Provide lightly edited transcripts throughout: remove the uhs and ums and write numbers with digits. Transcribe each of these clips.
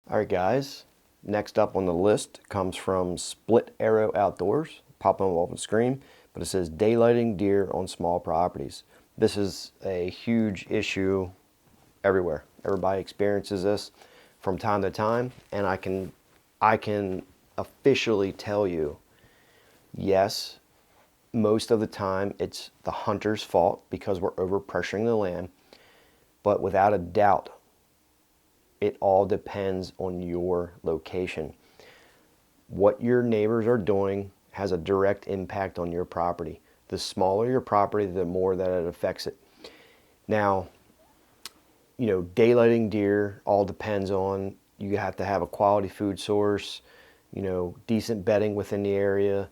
All right, guys. Next up on the list comes from Split Arrow Outdoors. Pop them off the screen, but it says daylighting deer on small properties. This is a huge issue everywhere. Everybody experiences this from time to time, and I can officially tell you, yes, most of the time it's the hunter's fault because we're overpressuring the land, but without a doubt, it all depends on your location. What your neighbors are doing has a direct impact on your property. The smaller your property, the more that it affects it. Now, daylighting deer all depends on, you have to have a quality food source, decent bedding within the area,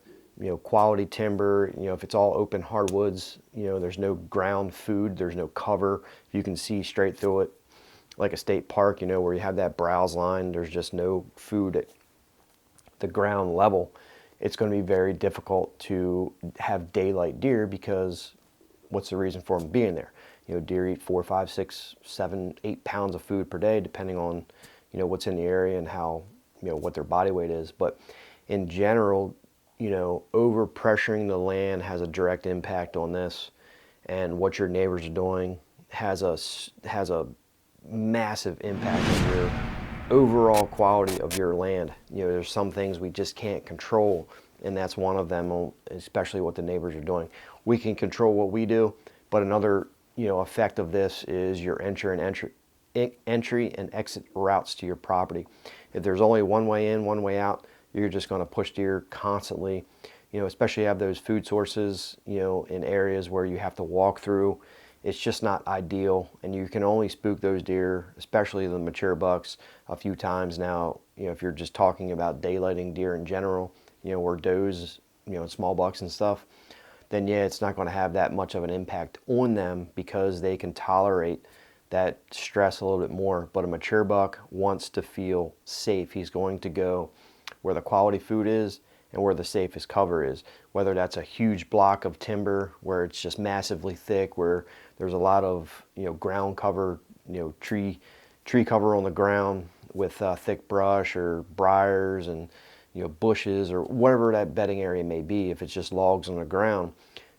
quality timber. If it's all open hardwoods, there's no ground food, there's no cover. You can see straight through it, like a state park, where you have that browse line, there's just no food at the ground level. It's going to be very difficult to have daylight deer because what's the reason for them being there? Deer eat 4, 5, 6, 7, 8 pounds of food per day, depending on, what's in the area and how, what their body weight is. But in general, over pressuring the land has a direct impact on this, and what your neighbors are doing has a massive impact on your overall quality of your land. There's some things we just can't control, and that's one of them, especially what the neighbors are doing. We can control what we do, but another, effect of this is your entry and exit routes to your property. If there's only one way in, one way out, you're just going to push deer constantly. Especially have those food sources, in areas where you have to walk through. It's just not ideal, and you can only spook those deer, especially the mature bucks, a few times. Now, if you're just talking about daylighting deer in general, or does, small bucks and stuff, then yeah, it's not going to have that much of an impact on them because they can tolerate that stress a little bit more. But a mature buck wants to feel safe. He's going to go where the quality food is and where the safest cover is, whether that's a huge block of timber where it's just massively thick, where there's a lot of ground cover, tree cover on the ground with thick brush or briars and bushes or whatever that bedding area may be. If it's just logs on the ground,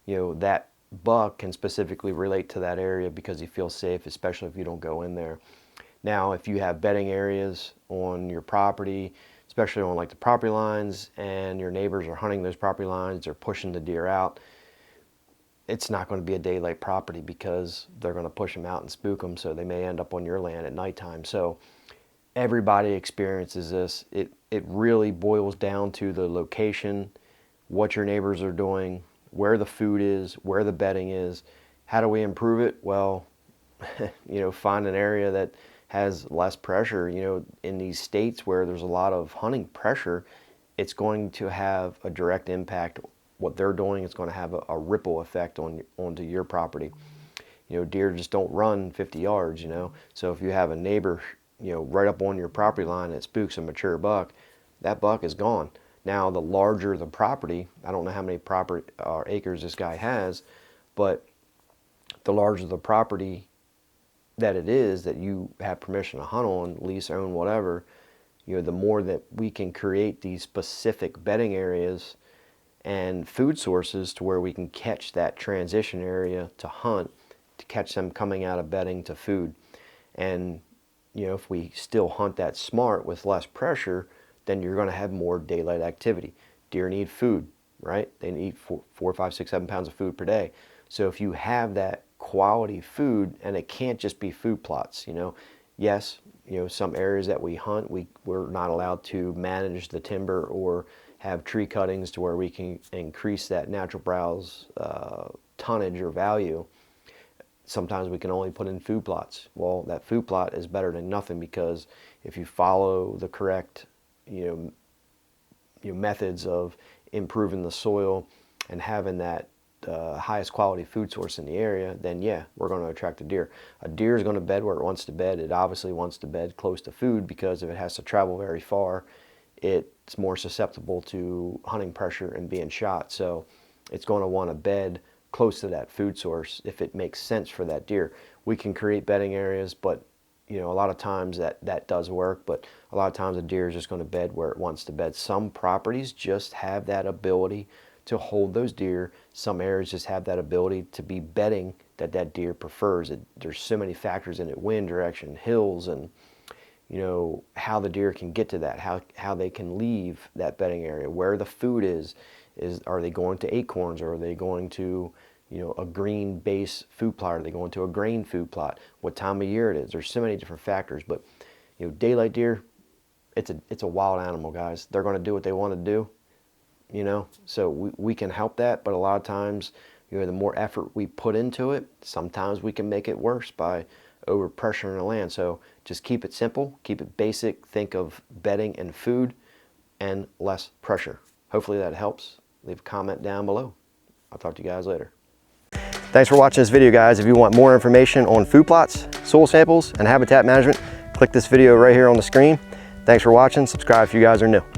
that buck can specifically relate to that area because he feels safe, especially if you don't go in there. Now, if you have bedding areas on your property, especially on like the property lines, and your neighbors are hunting those property lines, they're pushing the deer out, it's not going to be a daylight property because they're going to push them out and spook them, so they may end up on your land at nighttime. So everybody experiences this. It really boils down to the location, what your neighbors are doing, where the food is, where the bedding is. How do we improve it? Well, find an area that has less pressure. In these states where there's a lot of hunting pressure, it's going to have a direct impact. What they're doing is going to have a ripple effect onto your property. Deer just don't run 50 yards, So if you have a neighbor, right up on your property line that spooks a mature buck, that buck is gone. Now, the larger the property, I don't know how many property acres this guy has, but the larger the property that it is that you have permission to hunt on, lease, own, whatever, the more that we can create these specific bedding areas and food sources to where we can catch that transition area to hunt, to catch them coming out of bedding to food. And if we still hunt that smart with less pressure, then you're going to have more daylight activity. Deer need food, right? They need 4, 5, 6, 7 pounds of food per day. So if you have that quality food, and it can't just be food plots, yes, some areas that we hunt, we're not allowed to manage the timber or have tree cuttings to where we can increase that natural browse tonnage or value. Sometimes we can only put in food plots. Well, that food plot is better than nothing, because if you follow the correct methods of improving the soil and having that highest quality food source in the area, then yeah, we're going to attract a deer. A deer is going to bed where it wants to bed. It obviously wants to bed close to food, because if it has to travel very far, it's more susceptible to hunting pressure and being shot. So it's going to want to bed close to that food source if it makes sense for that deer. We can create bedding areas, but you know, a lot of times that does work, but a lot of times a deer is just going to bed where it wants to bed. Some properties just have that ability to hold those deer. Some areas just have that ability to be bedding that deer prefers. There's so many factors in it: wind direction, hills, and you know, how the deer can get to that, how they can leave that bedding area, where the food is are they going to acorns, or are they going to, you know, a green base food plot? Are they going to a grain food plot? What time of year it is? There's so many different factors, but you know, daylight deer, it's a wild animal, guys. They're going to do what they want to do, you know. So we can help that, but a lot of times, you know, the more effort we put into it, sometimes we can make it worse by over pressuring the land. So just keep it simple, keep it basic. Think of bedding and food and less pressure. Hopefully that helps. Leave a comment down below. I'll talk to you guys later. Thanks for watching this video, guys. If you want more information on food plots, soil samples, and habitat management, click this video right here on the screen. Thanks for watching. Subscribe if you guys are new.